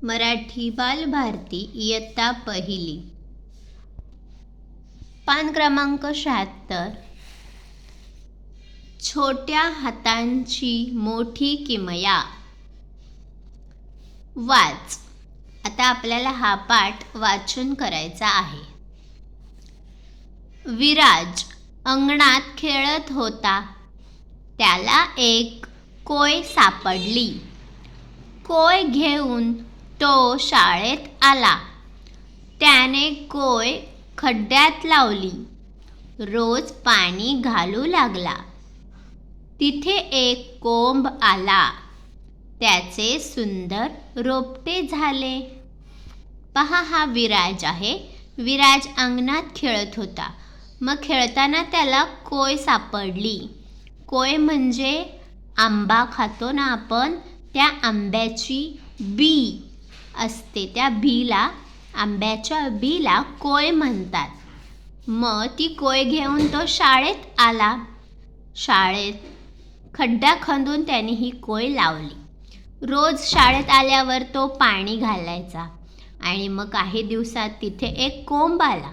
मराठी बालभारती इयत्ता पहिली पान क्रमांक 76 छोट्या हातांची मोठी किमया। वाच। आता आपल्याला हा पाठ वाचन करायचा आहे। विराज अंगणात खेळत होता, त्याला एक कोय सापडली। कोय घेऊन तो शाळेत आला। त्याने कोय खड्ड्यात लावली, रोज पाणी घालू लागला। तिथे एक कोंब आला, त्याचे सुंदर रोपटे झाले। पहा, हा विराज आहे। विराज अंगणात खेळत होता, मग खेळताना त्याला कोय सापडली। कोय म्हणजे आंबा खातो ना आपण, त्या आंब्याची बी असते, त्या बीला, आंब्याच्या बीला कोय म्हणतात। मग ती कोय घेऊन तो शाळेत आला। शाळेत खड्डा खंदून त्याने ही कोय लावली। रोज शाळेत आल्यावर तो पाणी घालायचा आणि मग काही दिवसात तिथे एक कोंब आला।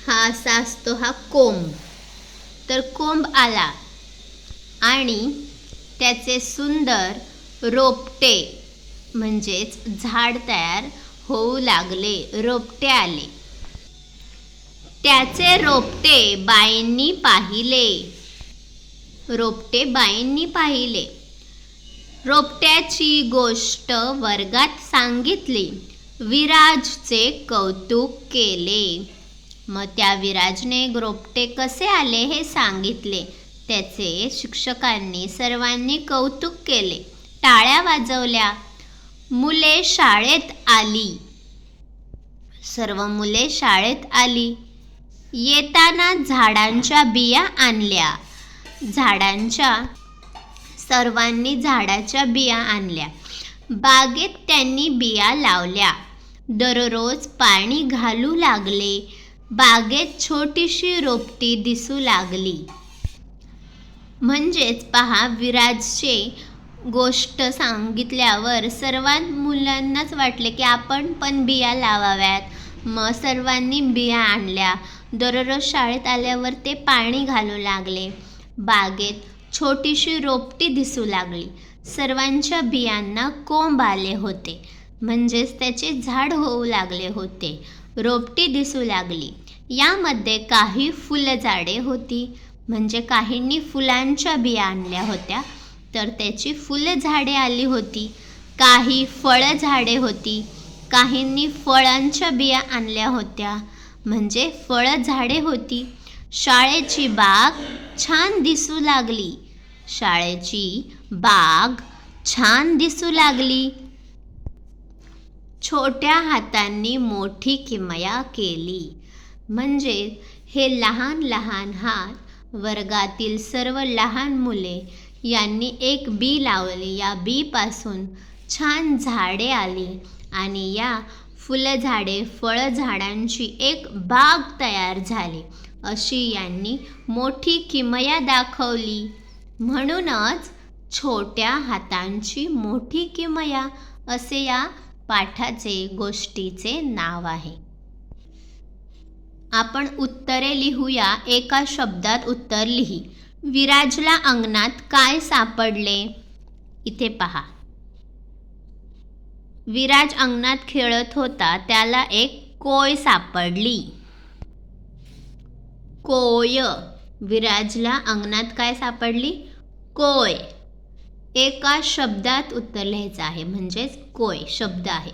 हा असा असतो हा कोंब। तर कोंब आला आणि त्याचे सुंदर रोपटे म्हणजेच झाड तयार होऊ लागले, रोपटे आले। त्याचे रोपटे बाईंनी पाहिले। रोपट्याची गोष्ट वर्गात सांगितली। विराजचे कौतुक केले। मग त्या विराजने रोपटे कसे आले हे सांगितले। त्याचे शिक्षकांनी सर्वांनी कौतुक केले, टाळ्या वाजवल्या। मुले शाळेत आली। सर्व मुले शाळेत आली। येताना झाडांच्या बिया आणल्या। सर्वांनी झाडाच्या बिया आणल्या। बागेत त्यांनी बिया लावल्या। दररोज पाणी घालू लागले। बागेत छोटीशी रोपटी दिसू लागली। म्हणजेच पहा, विराजचे गोष्ट सांगितल्यावर सर्व मुलांनाच वाटले की आपण पण बिया लावाव्यात। मग सर्वांनी बिया आणल्या। दररोज शाळेत आल्यावर ते पाणी घालू लागले। बागेत छोटीशी रोपटी दिसू लागली। सर्वांच्या बियांना कोंब आले होते, म्हणजेच त्याचे झाड होऊ लागले होते। रोपटी दिसू लागली। यामध्ये काही फुलझाडे होती, म्हणजे काहींनी फुलांच्या बिया आणल्या होत्या तर त्याची फुलझाडे आली होती। काही फळझाडे होती, काहींनी फळांच्या बिया आणल्या होत्या, म्हणजे फळझाडे होती। शाळेची बाग छान दिसू लागली। छोट्या हातांनी मोठी किमया केली। म्हणजे हे लहान लहान हात, वर्गातील सर्व लहान मुले यांनी एक बी लावली। या बीपासून छान झाडे आली आणि या फुलझाडे, फळझाडांची एक बाग तयार झाली। अशी यांनी मोठी किमया दाखवली। म्हणूनच छोट्या हातांची मोठी किमया असे या पाठाचे, गोष्टीचे नाव आहे। आपण उत्तरे लिहूया। एका शब्दात उत्तर लिही। विराजला अंगणात काय सापडले? इथे पहा, विराज अंगणात खेळत होता, त्याला एक कोय सापडली। कोय, विराजला अंगणात काय सापडली? कोय। एका शब्दात उत्तर लिहायचं आहे, म्हणजेच कोय शब्द आहे।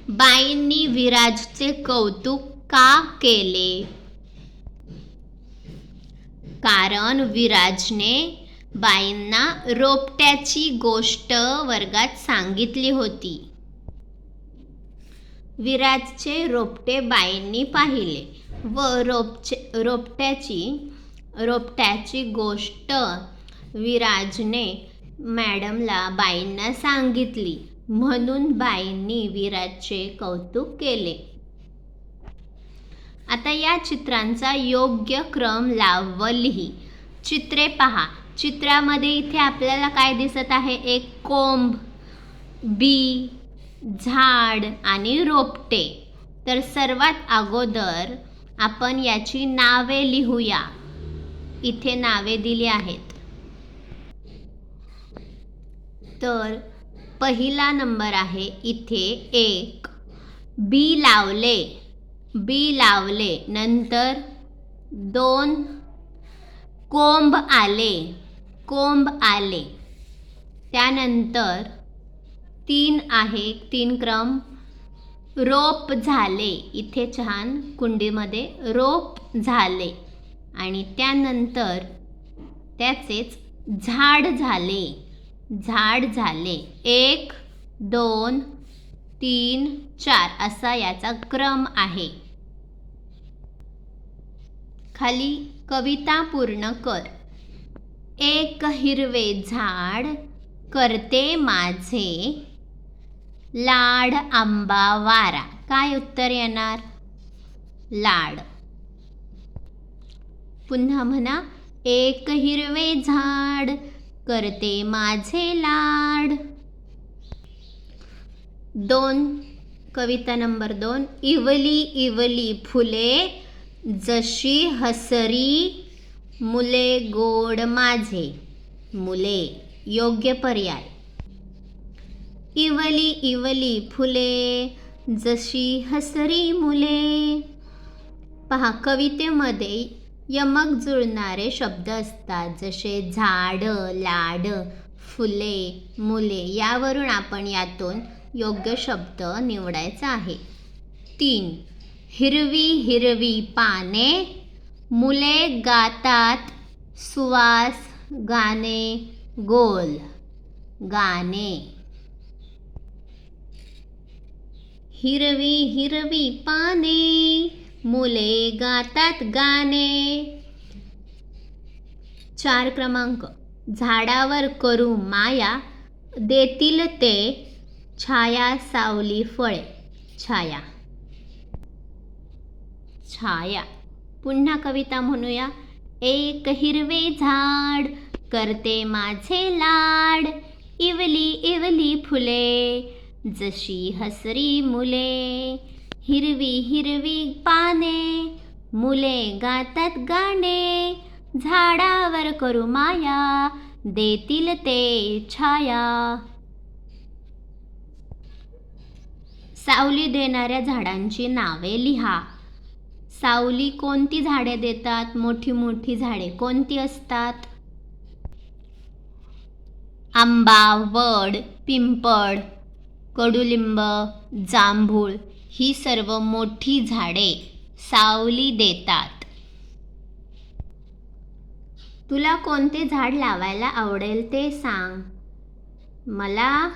बाईंनी विराजचे कौतुक का केले? कारण विराजने बाईंना रोपट्याची गोष्ट वर्गात सांगितली होती। विराजचे रोपटे बाईंनी पाहिले व रोपट्याची गोष्ट विराजने मॅडमला, बाईंना सांगितली, म्हणून बाईंनी विराजचे कौतुक केले। आता या चित्रांचा योग्य क्रम लाव व लिही। चित्रे पहा। चित्रामध्ये इथे आपल्याला काय दिसत आहे? एक कोंब, बी, झाड आणि रोपटे. तर सर्वात अगोदर आपण याची नावे लिहूया. इथे नावे दिली आहेत. तर पहिला नंबर आहे इथे 1, बी लावले. बी लावले. नंतर 2, कोंब आले. कोंब आले. त्यानंतर 3 आहे 3 क्रम, रोप झाले. इथे छान कुंडीमध्ये रोप झाले. आणि त्यानंतर त्याचेच झाड झाले. झाड झाले. 1, 2, 3, 4 असा याचा क्रम आहे. खाली कविता पूर्ण कर. एक हिरवे झाड करते माझे लाड आंबा वारा. काय उत्तर येणार? लाड. पुन्हा म्हणा. एक हिरवे झाड करते माझे लाड. 2, कविता नंबर 2. इवली इवली फुले जशी हसरी मुले गोड माझे. मुले योग्य पर्याय. इवली इवली फुले जशी हसरी मुले. पहा, कवितेमध्ये यमक जुळणारे शब्द असतात, जसे झाड, लाड, फुले, मुले. यावरून आपण यातून योग्य शब्द निवडायचा आहे. 3, हिरवी हिरवी पाने मुले गातात सुवास गाणे गोल. गाणे. हिरवी हिरवी पाने मुले गातात गाणे. 4 क्रमांक. झाडावर करू माया देतील ते छाया सावली फळे. छाया. छाया. पुन्हा कविता म्हणूया. एक हिरवे झाड करते माझे लाड इवली इवली फुले जशी हसरी मुले. हिरवी हिरवी पाने मुले गातात गाणे झाडावर करू माया देतील ते छाया. सावली देणाऱ्या झाडांची नावे लिहा. सावली कोणती झाडे देतात? मोठी मोठी झाडे कोणती असतात? आंबा, वड, पिंपळ, कडुलिंब, जांभूळ ही सर्व मोठी झाडे सावली देतात. तुला कोणते झाड लावायला आवडेल ते सांग. मला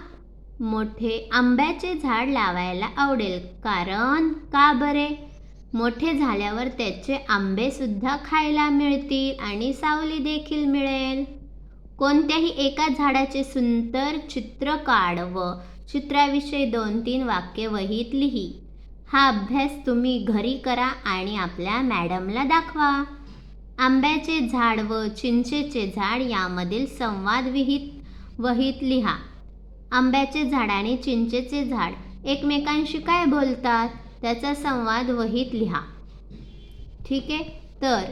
मोठे आंब्याचे झाड लावायला आवडेल. कारण का बरे? मोठे झाल्यावर त्याचे आंबे सुद्धा खायला मिळतील आणि सावली देखील मिळेल. कोणत्याही एका झाडाचे सुंदर चित्र काढ व चित्राविषयी 2-3 वाक्य वहीत लिही. हा अभ्यास तुम्ही घरी करा आणि आपल्या मॅडमला दाखवा. आंब्याचे झाड व चिंचेचे झाड यामधील संवाद वहीत लिहा. आंब्याचे झाड आणि चिंचेचे झाड एकमेकांशी काय बोलतात त्याचा संवाद वहीत लिहा. ठीक आहे. तर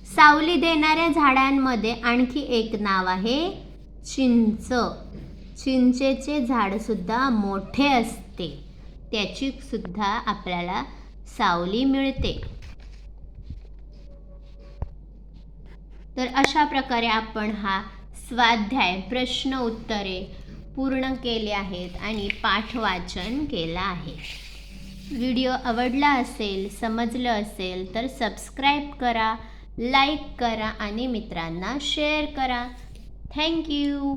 सावली देणाऱ्या झाडांमध्ये आणखी एक नाव आहे चिंच. चिंचेचे झाडसुद्धा मोठे असते, त्याची सुद्धा आपल्याला सावली मिळते. तर अशा प्रकारे आपण हा स्वाध्याय प्रश्न उत्तरे पूर्ण केले आहेत आणि पाठ वाचन केलं आहे. व्हिडिओ आवडला असेल, समजलं असेल तर सबस्क्राईब करा, लाईक करा आणि मित्रांना शेअर करा. थँक्यू.